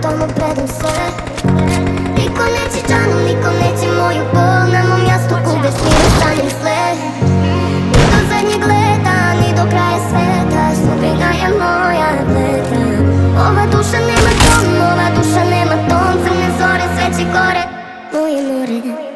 tomu predam sve. Niko neće džanu, niko neće moju bol. Na mom jastuku bez mira sanjam sve. Ni do zadnjeg leta, ni do kraja sveta, sudbina je moja leta. Ova duša nema tom, ova duša nema tom. Crne zore, sve će gore, moje more.